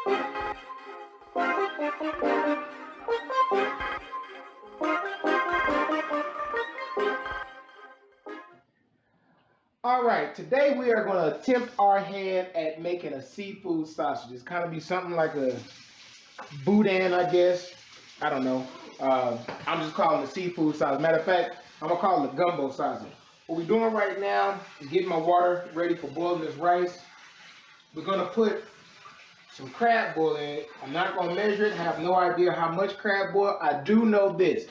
All right, today we are going to attempt our hand at making a seafood sausage. It's kind of be something like a boudin, I guess. I don't know. I'm just calling it seafood sausage. Matter of fact, I'm going to call it the gumbo sausage. What we're doing right now is getting my water ready for boiling this rice. We're going to put some crab boil in it. I'm not going to measure it. I have no idea how much crab boil. I do know this.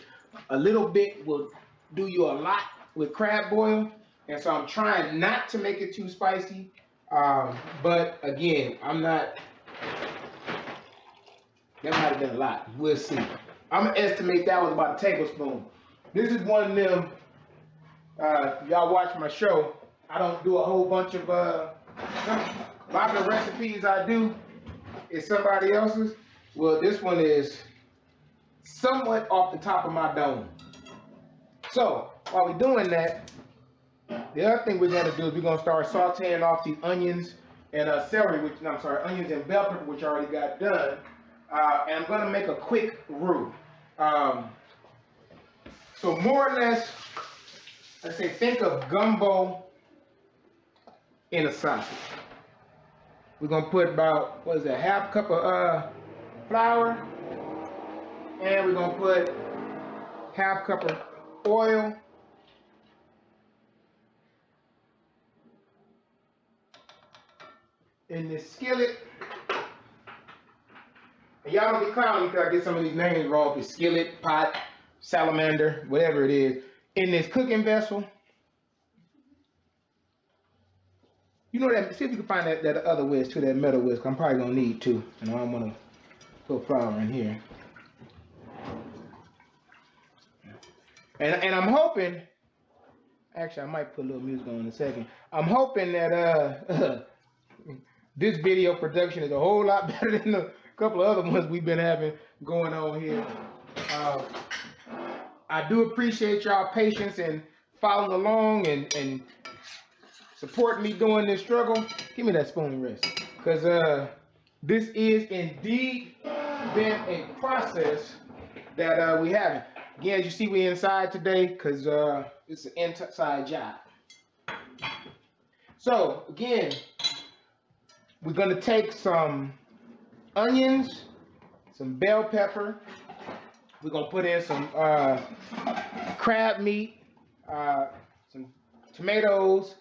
A little bit will do you a lot with crab boil. And so I'm trying not to make it too spicy. But again, I'm not, that might have been a lot. We'll see. I'm going to estimate that was about a tablespoon. This is one of them, y'all watch my show. I don't do a whole bunch of, a lot of the recipes I do is somebody else's. Well, this one is somewhat off the top of my dome. So while we're doing that, the other thing we're going to do is we're going to start sauteing off these onions and celery, onions and bell pepper, which I already got done. And I'm going to make a quick roux. So more or less, let's say, think of gumbo in a sausage. We're going to put about, what is that, half cup of flour. And we're going to put half cup of oil. In this skillet. And y'all don't be clowning because I get some of these names wrong. It's skillet, pot, salamander, whatever it is. In this cooking vessel. You know that, see if you can find that other whisk too, that metal whisk. I'm probably gonna need two. And I'm gonna put flour in here. And I'm hoping, actually I might put a little music on in a second. I'm hoping that this video production is a whole lot better than a couple of other ones we've been having going on here. I do appreciate y'all patience and following along and supporting me during this struggle. Give me that spoon rest. Because this is indeed been a process that we haven't. Again, as you see, we're inside today because it's an inside job. So, again, we're going to take some onions, some bell pepper. We're going to put in some crab meat, some tomatoes,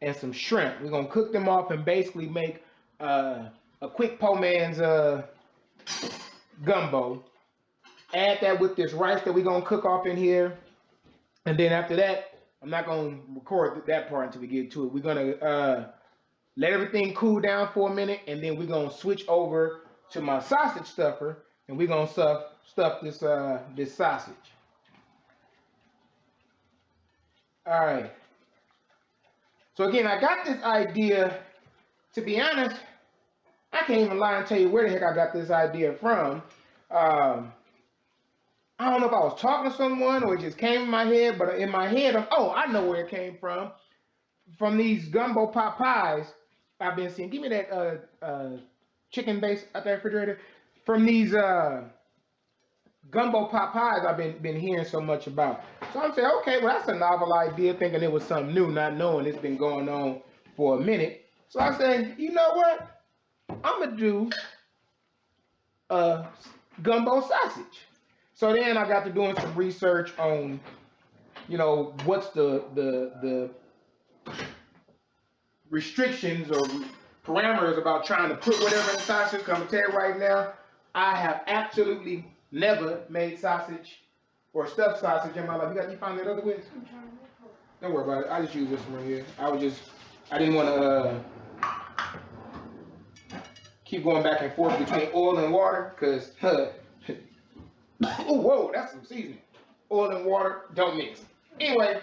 and some shrimp. We're going to cook them off and basically make a quick po man's gumbo. Add that with this rice that we're going to cook off in here. And then after that, I'm not going to record that part until we get to it. We're going to let everything cool down for a minute, and then we're going to switch over to my sausage stuffer, and we're going to stuff this this sausage. All right. So again, I got this idea. To be honest, I can't even lie and tell you where the heck I got this idea from. I don't know if I was talking to someone or it just came in my head, but in my head, I know where it came from. From these gumbo pot pies I've been seeing. Give me that chicken base out there, refrigerator. From these gumbo pot pies I've been hearing so much about. So I'm saying, okay, well, that's a novel idea, thinking it was something new, not knowing it's been going on for a minute. So I said, you know what? I'm going to do a gumbo sausage. So then I got to doing some research on, you know, what's the restrictions or parameters about trying to put whatever in the sausage. I'm going to tell you right now, I have absolutely never made sausage or stuffed sausage in my life. You found that other way? Don't worry about it. I just use this one here. I didn't want to keep going back and forth between oil and water because, oh, whoa, that's some seasoning. Oil and water don't mix. Anyway,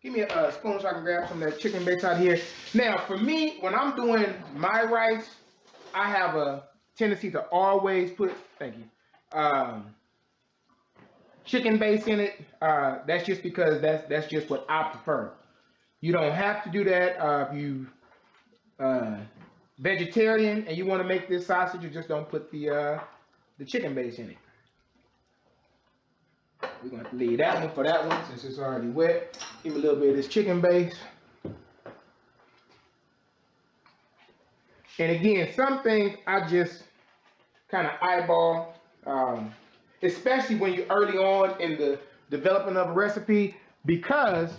give me a spoon so I can grab some of that chicken base out of here. Now, for me, when I'm doing my rice, I have a tendency to always put, thank you, chicken base in it. That's just because that's just what I prefer. You don't have to do that. If you vegetarian and you want to make this sausage, you just don't put the chicken base in it. We're going to leave that one for that one since it's already wet. Give me a little bit of this chicken base. And again, some things I just kind of eyeball, especially when you're early on in the developing of a recipe, because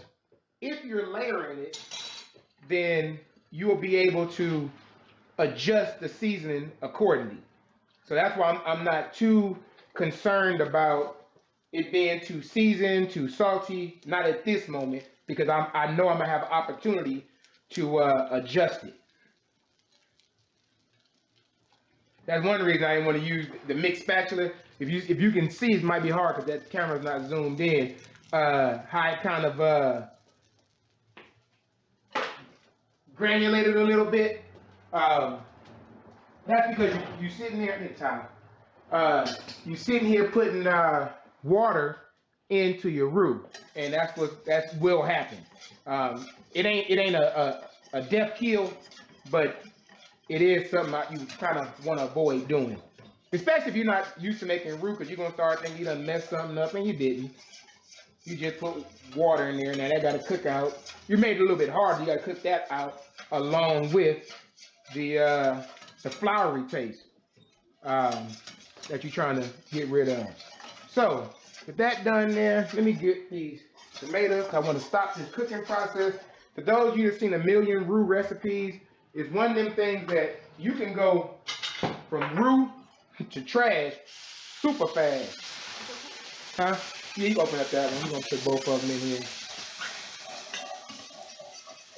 if you're layering it, then you will be able to adjust the seasoning accordingly. So that's why I'm not too concerned about it being too seasoned, too salty, not at this moment, because I know I'm gonna have an opportunity to adjust it. That's one reason I didn't want to use the mixed spatula. If you can see, it might be hard because that camera's not zoomed in. How it kind of granulated a little bit. That's because you sitting here in time. You sitting here putting water into your roux, and that will happen. It ain't a death kill, but it is something you kind of want to avoid doing, especially if you're not used to making roux, because you're gonna start thinking you done messed something up, and you didn't. You just put water in there, and now that got to cook out. You made it a little bit harder. You got to cook that out along with the floury taste that you're trying to get rid of. So with that done there, let me get these tomatoes. I want to stop this cooking process. For those of you that seen a million roux recipes, it's one of them things that you can go from roux to trash super fast. Huh? Yeah, you open up that one. We're going to put both of them in here.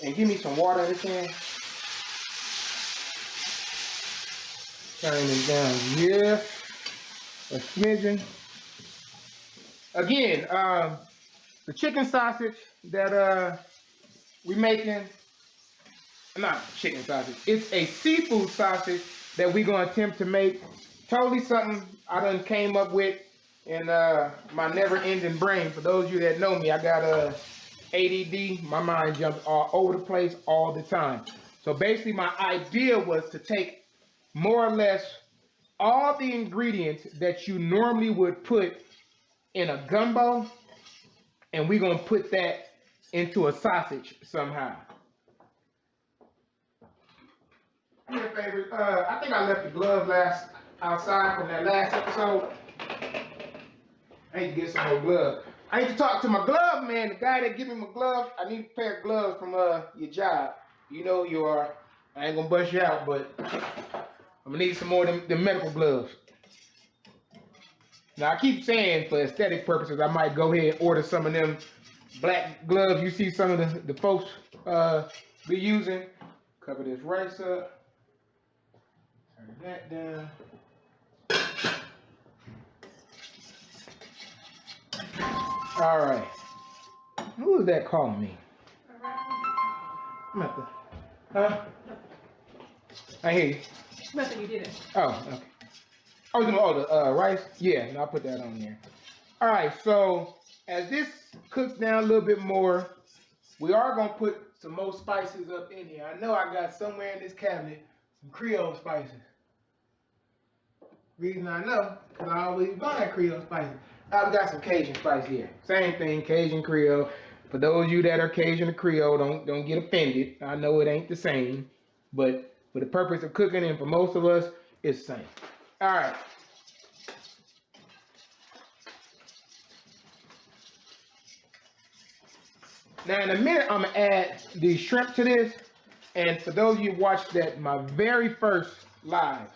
And give me some water in this can. Turn this down here. A smidgen. Again, the chicken sausage that we making, not chicken sausage, it's a seafood sausage that we're going to attempt to make. Totally something I done came up with in my never-ending brain. For those of you that know me, I got ADD. My mind jumps all over the place all the time. So basically my idea was to take more or less all the ingredients that you normally would put in a gumbo, and we're going to put that into a sausage somehow. Do me a favor, I think I left the glove outside from that last episode. I need to get some more gloves. I need to talk to my glove man, the guy that give me my gloves. I need a pair of gloves from your job. You know who you are. I ain't gonna bust you out, but I'm gonna need some more of them medical gloves. Now I keep saying for aesthetic purposes, I might go ahead and order some of them black gloves you see some of the folks be using. Cover this rice up. Turn that down. All right. Who is that calling me? I'm at the. Huh? I hear you. Nothing, you didn't. Oh, okay. Oh, the rice? Yeah, no, I'll put that on there. All right, so as this cooks down a little bit more, we are going to put some more spices up in here. I know I got somewhere in this cabinet some Creole spices. Reason I know, because I always buy Creole spices. I've got some Cajun spice here. Same thing, Cajun Creole. For those of you that are Cajun or Creole, don't get offended. I know it ain't the same, but for the purpose of cooking and for most of us, it's the same. All right. Now in a minute, I'm gonna add the shrimp to this. And for those of you who watched my very first live,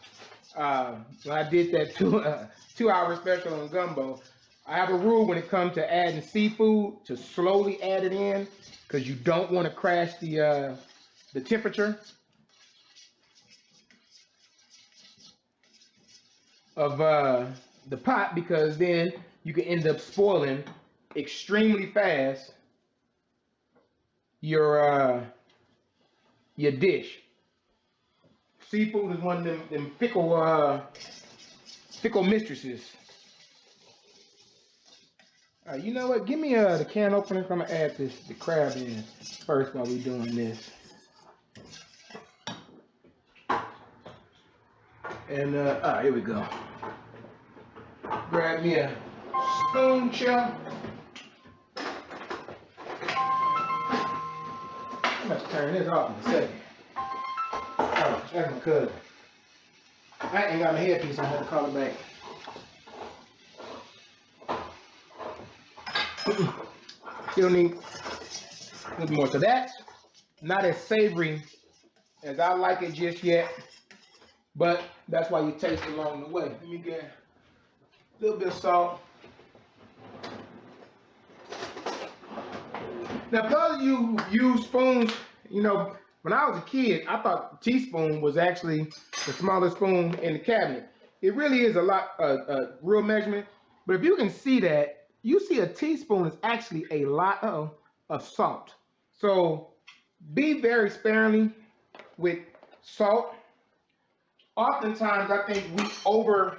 when I did that 2-hour special on Gumbo, I have a rule when it comes to adding seafood to slowly add it in, because you don't want to crash the temperature of the pot, because then you can end up spoiling extremely fast your dish. Seafood is one of them fickle mistresses. You know what? Give me the can opener. I'm gonna add the crab in first while we're doing this. And here we go. Grab me a spoon shell. I'm gonna turn this off in a second. Oh, that's my cousin. I ain't got my headpiece, I'm gonna call it back. Still need a little more. So that's not as savory as I like it just yet, but that's why you taste it along the way. Let me get a little bit of salt. Now, for those of you who use spoons, you know, when I was a kid, I thought the teaspoon was actually the smallest spoon in the cabinet. It really is a lot, real measurement. But if you can see that, you see a teaspoon is actually a lot of salt. So be very sparingly with salt. Oftentimes, I think we over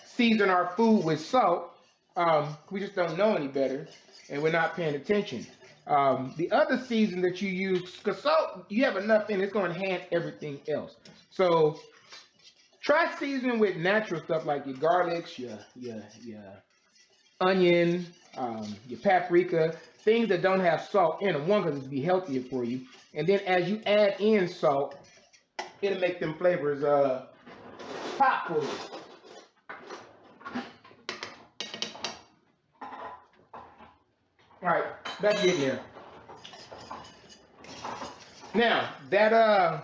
season our food with salt. We just don't know any better, and we're not paying attention. The other season that you use, because salt, you have enough in it, it's going to enhance everything else. So try seasoning with natural stuff like your garlics, your onion, your paprika, things that don't have salt in them. One, because it'll be healthier for you. And then as you add in salt, it'll make them flavors pop for you. All right, that's getting there. Now that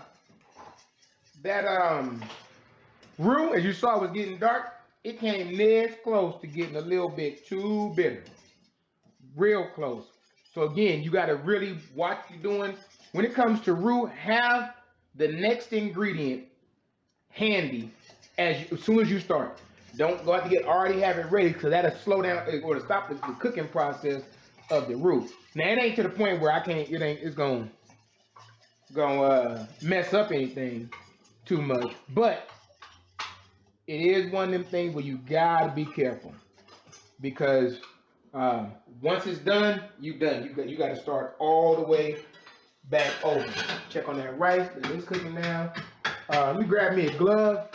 roux, as you saw, was getting dark. It came this close to getting a little bit too bitter, real close. So again, you got to really watch what you're doing. When it comes to roux, have the next ingredient handy as soon as you start. Don't go out to already have it ready, because that'll slow down or to stop the cooking process of the roux. Now it ain't to the point where it's gonna mess up anything too much, but it is one of them things where you gotta be careful, because once it's done, you're done. You got to start all the way back over. Check on that rice. It's cooking now. Let me grab me a glove.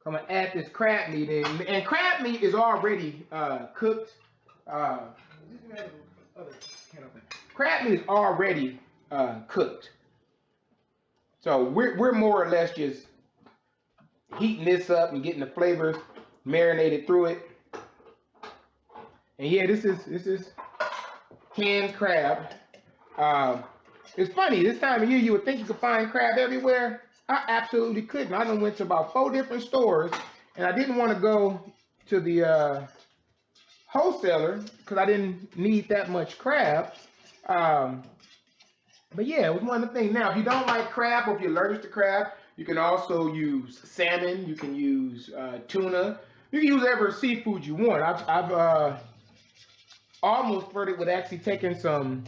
I'm gonna add this crab meat in, and crab meat is already cooked. Crab meat is already cooked, so we're more or less just heating this up and getting the flavors marinated through it. And yeah, this is canned crab. It's funny, this time of year you would think you could find crab everywhere. I absolutely couldn't. I done went to about 4 different stores, and I didn't want to go to the wholesaler because I didn't need that much crab. But yeah, it was one of the things. Now, if you don't like crab, or if you're allergic to crab, you can also use salmon. You can use tuna. You can use whatever seafood you want. I've almost flirted with actually taking some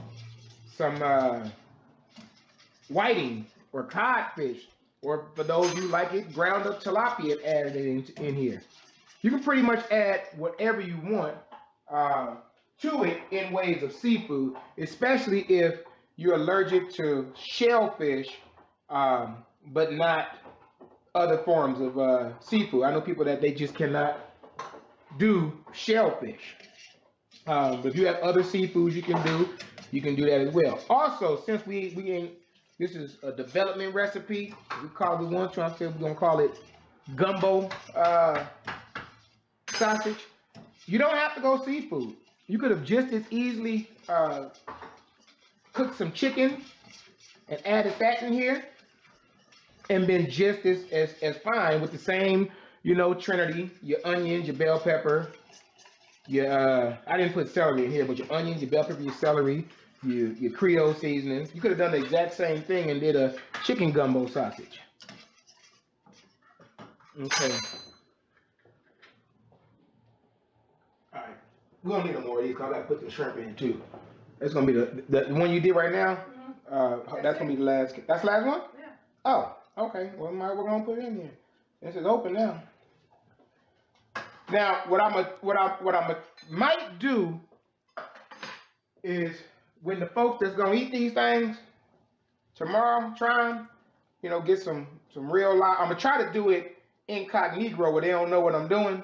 whiting or codfish, or for those who like it, ground up tilapia, added it in here. You can pretty much add whatever you want to it in ways of seafood, especially if you're allergic to shellfish, but not other forms of seafood. I know people that they just cannot do shellfish. But if you have other seafoods you can do that as well. Also, since we ain't, this is a development recipe. We want to, I said we're gonna call it gumbo sausage. You don't have to go seafood. You could have just as easily cooked some chicken and added that in here, and been just as fine with the same, trinity: your onions, your bell pepper, your I didn't put celery in here, but your onions, your bell pepper, your celery, your Creole seasonings. You could have done the exact same thing and did a chicken gumbo sausage. Okay. All right. We're gonna need more of these, because I gotta put the shrimp in too. That's gonna be the one you did right now. That's gonna be the last. That's the last one. Yeah. Oh, okay. Well, we're gonna put it in here. This is open now. Now, what I might do is, when the folks that's gonna eat these things tomorrow, try them, get some real live. I'm gonna try to do it incognito where they don't know what I'm doing.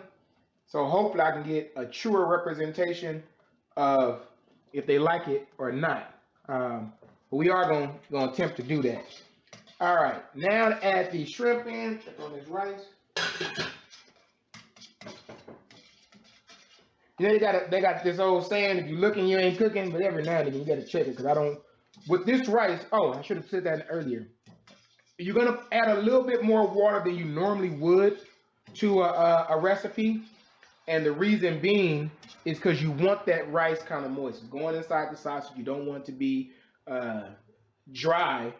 So hopefully I can get a truer representation of if they like it or not. But we are gonna attempt to do that. All right, now to add the shrimp in. Check on this rice. You know they got this old saying: if you're looking, you ain't cooking. But every now and then you gotta check it because I don't. With this rice, oh, I should have said that earlier. You're gonna add a little bit more water than you normally would to a recipe, and the reason being is because you want that rice kind of moist. It's going inside the sausage. You don't want it to be dry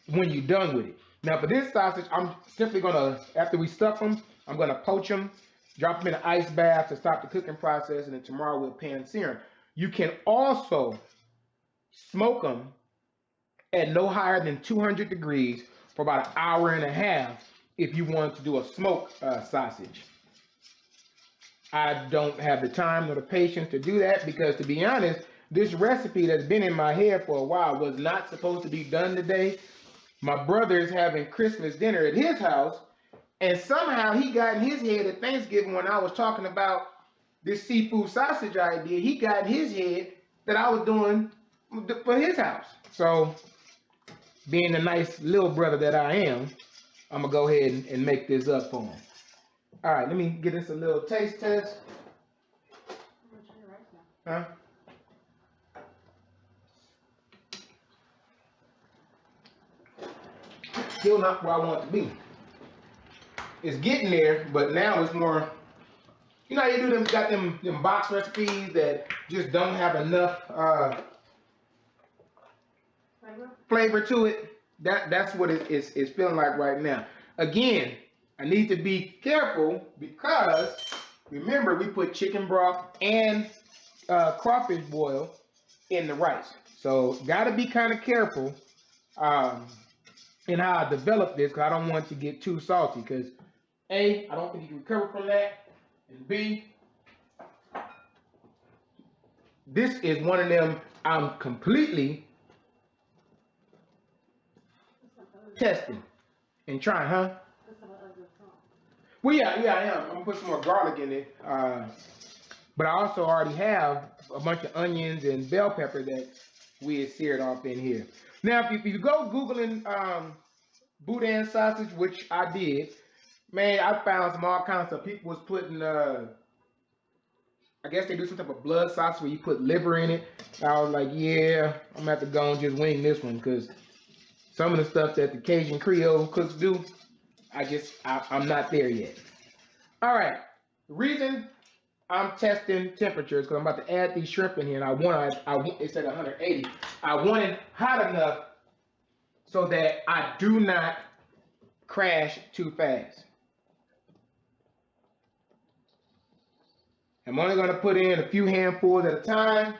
when you're done with it. Now for this sausage, I'm simply gonna, after we stuff them, I'm gonna poach them, drop them in an ice bath to stop the cooking process, and then tomorrow we'll pan sear them. You can also smoke them at no higher than 200 degrees for about an hour and a half if you want to do a smoked sausage. I don't have the time nor the patience to do that because, to be honest, this recipe that's been in my head for a while was not supposed to be done today. My brother is having Christmas dinner at his house, and somehow he got in his head at Thanksgiving when I was talking about this seafood sausage idea. He got in his head that I was doing for his house. So, being the nice little brother that I am, I'm gonna go ahead and make this up for him. All right, let me get this a little taste test. Huh? Still not where I want it to be. It's getting there, but now it's more. You know how you do them, got them box recipes that just don't have enough flavor to it. That's what it's feeling like right now. Again, I need to be careful because remember we put chicken broth and crawfish boil in the rice, so got to be kind of careful in how I develop this because I don't want to get too salty. Because A, I don't think you can recover from that, and B, this is one of them I'm completely testing and trying, huh? Well, yeah, I am. I'm gonna put some more garlic in it, but I also already have a bunch of onions and bell pepper that we had seared off in here. Now, if you go googling boudin sausage, which I did, man, I found some all kinds of people was putting. I guess they do some type of blood sausage where you put liver in it. I was like, yeah, I'm gonna have to go and just wing this one because some of the stuff that the Cajun Creole cooks do, I'm not there yet. All right, the reason I'm testing temperatures because I'm about to add these shrimp in here, and it's at 180. I want it hot enough so that I do not crash too fast. I'm only gonna put in a few handfuls at a time,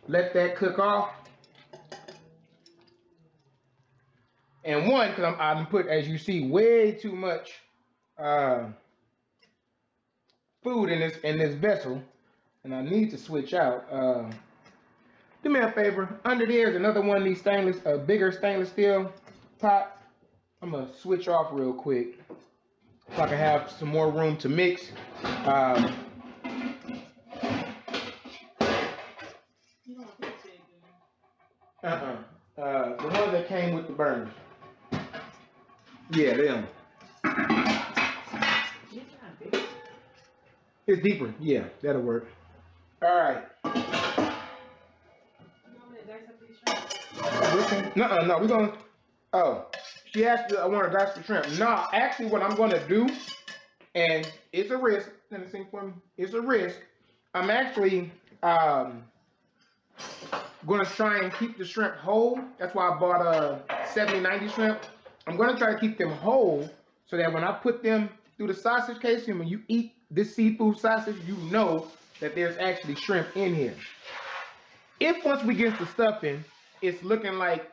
let that cook off. And one, because I'm put, as you see, way too much food in this vessel, and I need to switch out. Do me a favor. Under there is another one of these bigger stainless steel pot. I'm gonna switch off real quick so I can have some more room to mix. The one that came with the burners. Yeah, them. It's deeper. Yeah, that'll work. All right. No, we're gonna. Oh, she asked me I want to dice the shrimp. No, actually, what I'm gonna do, and it's a risk. Let me sing for me. It's a risk. I'm actually gonna try and keep the shrimp whole. That's why I bought 70-90 shrimp. I'm gonna try to keep them whole so that when I put them through the sausage casing, when you eat this seafood sausage, you know that there's actually shrimp in here. If once we get the stuffing, it's looking like,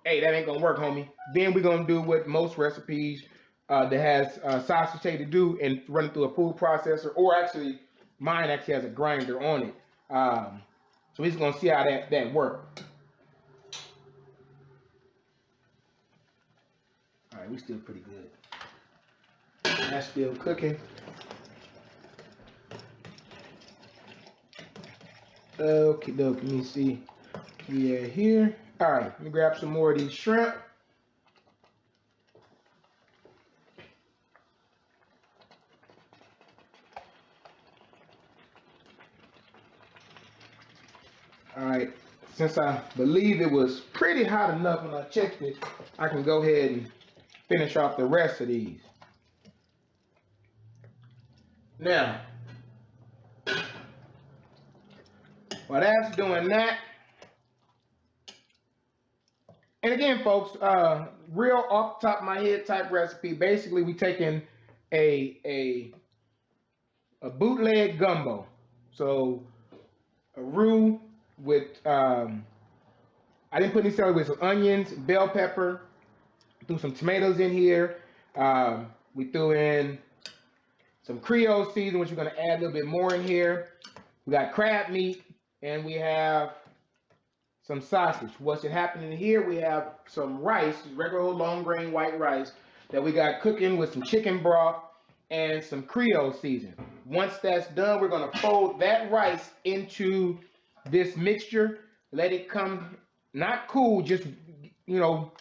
hey, that ain't gonna work, homie, then we're gonna do what most recipes that has sausage to do and run it through a food processor, or actually, mine actually has a grinder on it. So we're just gonna see how that works. All right, right, we still pretty good. That's still cooking. Okie dokie, let me see. We are here. All right, let me grab some more of these shrimp. All right, since I believe it was pretty hot enough when I checked it, I can go ahead and finish off the rest of these. Now, while that's doing that, and again, folks, real off the top of my head type recipe. Basically, we taking a bootleg gumbo. So a roux with I didn't put any celery, with some onions, bell pepper, threw some tomatoes in here. We threw in some Creole seasoning, which we're gonna add a little bit more in here. We got crab meat, and we have some sausage. What's happening here? We have some rice, regular old long grain white rice that we got cooking with some chicken broth and some Creole seasoning. Once that's done, we're gonna fold that rice into this mixture, let it come, not cool, just, you know,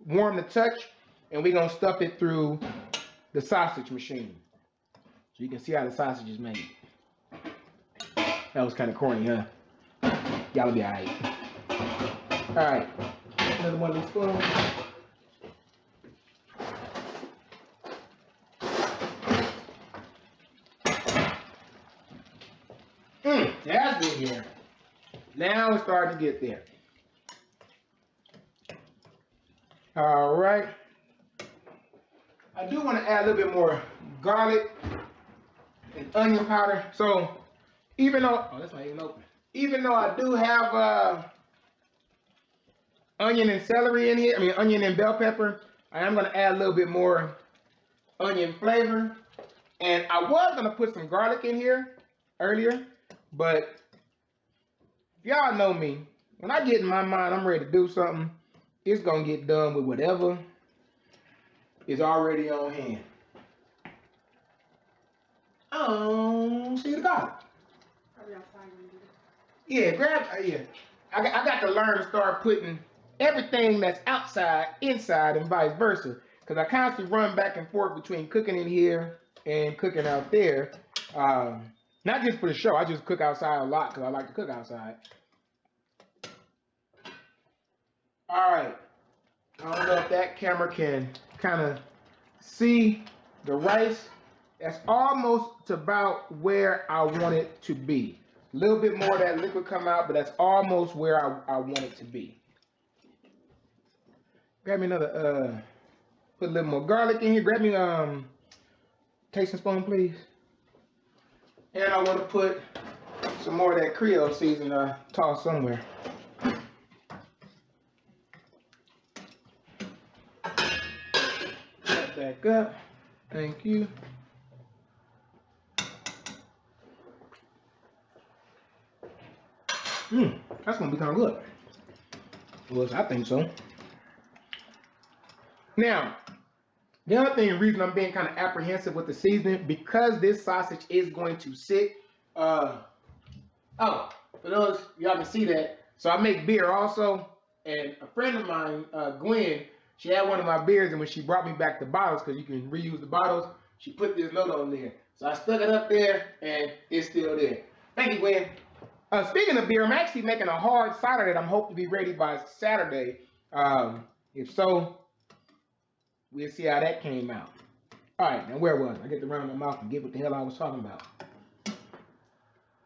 warm to touch, and we're gonna stuff it through the sausage machine. So you can see how the sausage is made. That was kind of corny, huh? Y'all be all right. All right, another one of these spoons. That's in here. Now it's starting to get there. All right. I do want to add a little bit more garlic and onion powder. So even though, oh, that's not even open. Even though I do have onion and celery in here, I mean onion and bell pepper, I am going to add a little bit more onion flavor. And I was going to put some garlic in here earlier, but y'all know me. When I get in my mind, I'm ready to do something, it's going to get done with whatever is already on hand. Oh, see the garlic. Yeah, grab, yeah. I got to learn to start putting everything that's outside, inside, and vice versa. Because I constantly run back and forth between cooking in here and cooking out there. Not just for the show, I just cook outside a lot because I like to cook outside. All right. I don't know if that camera can kind of see the rice. That's almost about where I want it to be. A little bit more of that liquid come out, but that's almost where I want it to be. Grab me another, put a little more garlic in here. Grab me tasting spoon, please. And I want to put some more of that Creole seasoning tossed somewhere. Put back up. Thank you. That's gonna be kind of good. Well, I think so. Now, the other thing, reason I'm being kind of apprehensive with the seasoning, because this sausage is going to sit. Oh, for those y'all can see that. So I make beer also, and a friend of mine, Gwen, she had one of my beers, and when she brought me back the bottles, because you can reuse the bottles, she put this note on there. So I stuck it up there, and it's still there. Thank you, Gwen. Speaking of beer, I'm actually making a hard cider that I'm hoping to be ready by Saturday. If so, we'll see how that came out. All right, now where was I? I get to run my mouth and get what the hell I was talking about.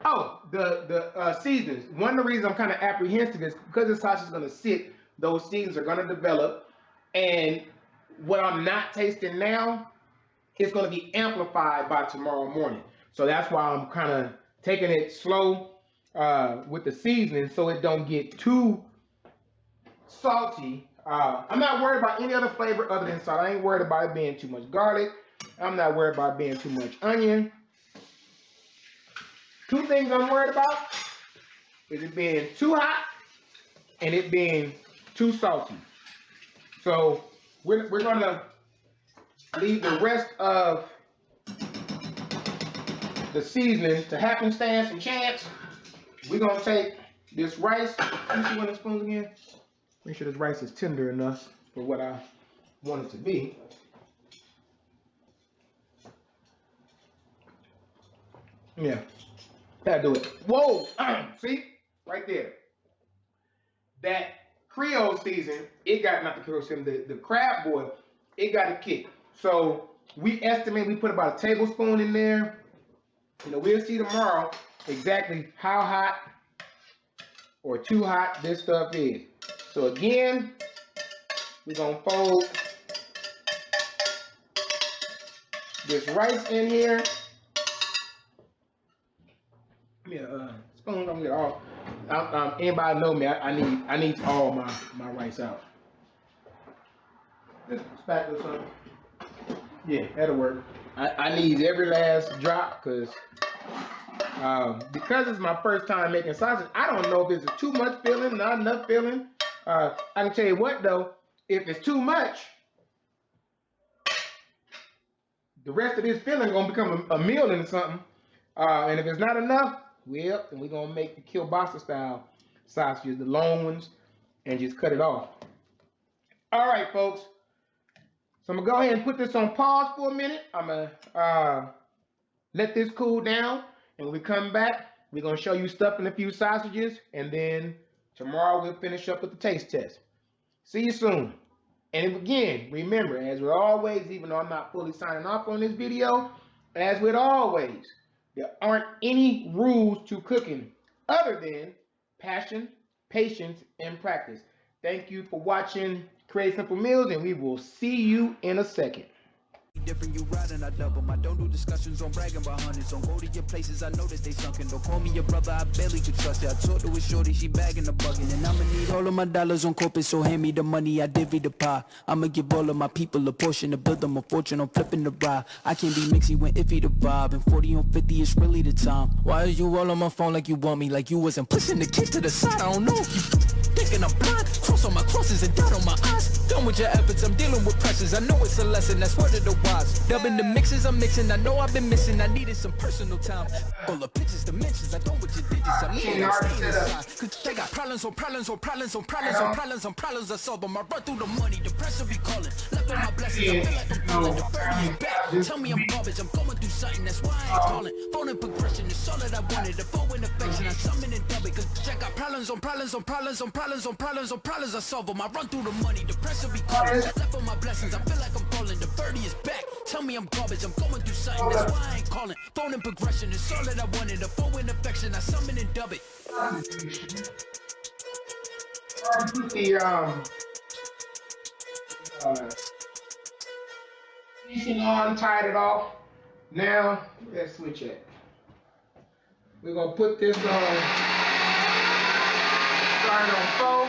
Oh, the seasonings. One of the reasons I'm kind of apprehensive is because the sausage is going to sit, those seasonings are going to develop. And what I'm not tasting now, it's going to be amplified by tomorrow morning. So that's why I'm kind of taking it slow with the seasoning so it don't get too salty. I'm not worried about any other flavor other than salt. I ain't worried about it being too much garlic. I'm not worried about it being too much onion. Two things I'm worried about is it being too hot and it being too salty. So we're gonna leave the rest of the seasoning to happenstance and chance. We're gonna take this rice. Let me see one of the spoons again. Make sure this rice is tender enough for what I want it to be. Yeah, that'll do it. Whoa, see, right there. That Creole season, it got, not the Creole season, the crab boil, it got a kick. So we estimate we put about a tablespoon in there. You know, we'll see tomorrow exactly how hot or too hot this stuff is. So again, we're gonna fold this rice in here. Yeah, spoon, I'm gonna get all. Anybody know me? I need all my rice out. This spatula or something. Yeah, that'll work. I need every last drop because it's my first time making sausage. I don't know if it's too much filling, not enough filling. I can tell you what though, if it's too much, the rest of this filling gonna become a meal into something. And if it's not enough, well, then we're gonna make the kielbasa style sausages, the long ones, and just cut it off. All right, folks. So I'm gonna go ahead and put this on pause for a minute. I'm gonna let this cool down, and when we come back, we're gonna show you stuffing a few sausages, and then tomorrow we'll finish up with the taste test. See you soon. And again, remember, as with always, even though I'm not fully signing off on this video, as with always, there aren't any rules to cooking other than passion, patience, and practice. Thank you for watching Create Simple Meals, and we will see you in a second. Different, you riding, I double. I don't do discussions on bragging about hundreds. Don't go to your places, I know that they sunken. Don't call me your brother, I barely could trust you. I talked to a shorty, she bagging the bucket. And I'ma need all of my dollars on corporate, so hand me the money, I divvy the pie. I'ma give all of my people a portion to build them a fortune. I'm flipping the ride. I can't be mixy when iffy the vibe. And 40 on 50 is really the time. Why are you all on my phone like you want me? Like you wasn't pushing the kid to the side. I don't know if you thinking I'm blind. Cross on my crosses and dot on my eyes. Done with your efforts, I'm dealing with pressures. I know it's a lesson, that's word of the wise. Dubbing the mixes I'm mixing, I know I've been missing. I needed some personal time. All the pictures, dimensions, I know what you did. I mean, I'm staying inside. Cause they got problems on problems on problems on problems on problems on problems. I solve them. I run through the money, the pressure be calling. Left on my blessings, I feel like I'm falling. The 30 is back. Tell me I'm garbage, I'm going through something, that's why I ain't calling. Phone and progression is all that I wanted. The phone and affection, I summon and dub it. Cause check out problems on problems on problems on problems on problems on problems. I solve them. I run through the money, the pressure be calling. Left on my blessings, I feel like I'm falling. The 30 is back. Tell me I'm garbage, I'm going through something, that's why I ain't calling. Phone and progression is all that I wanted. The phone and affection, I summon and dub it. Put the seasoning on, tied it off. Now let's switch it. We're gonna put this on, starting on 4.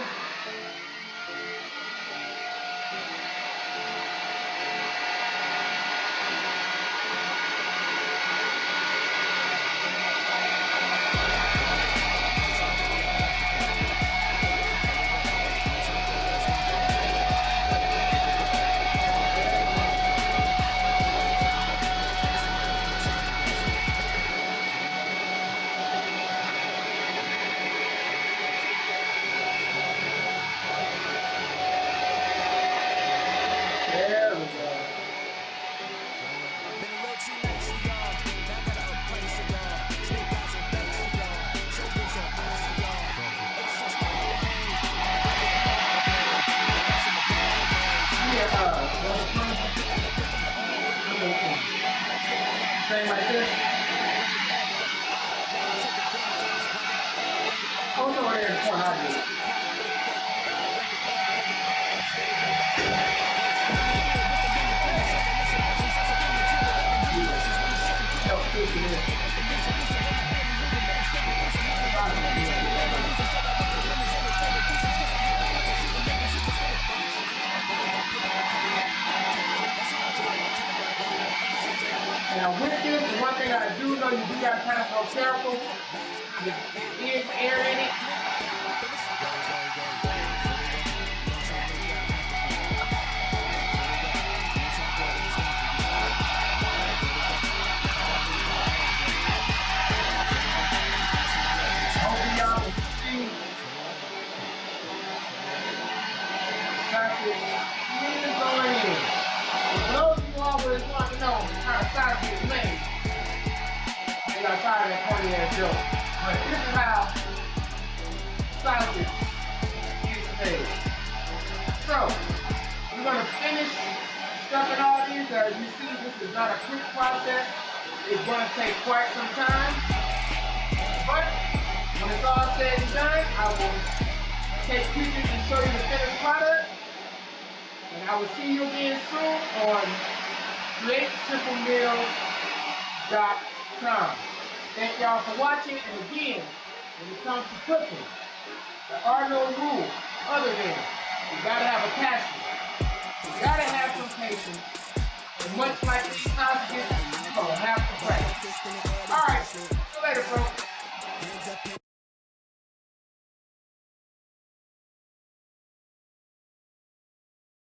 Thing like this. Oh no, I didn't want to do it. Now with this, one thing I do know, you do got to kind of be careful. There is air in it. joke. But this is how sausage gets made. So, we're going to finish stuffing all these. As you see, this is not a quick process. It's going to take quite some time. But when it's all said and done, I will take pictures and show you the finished product. And I will see you again soon on createsimplemeals.com. Thank y'all for watching. And again, when it comes to cooking, there are no rules other than you gotta have a passion. You gotta have some patience. And much like these sausages, you're gonna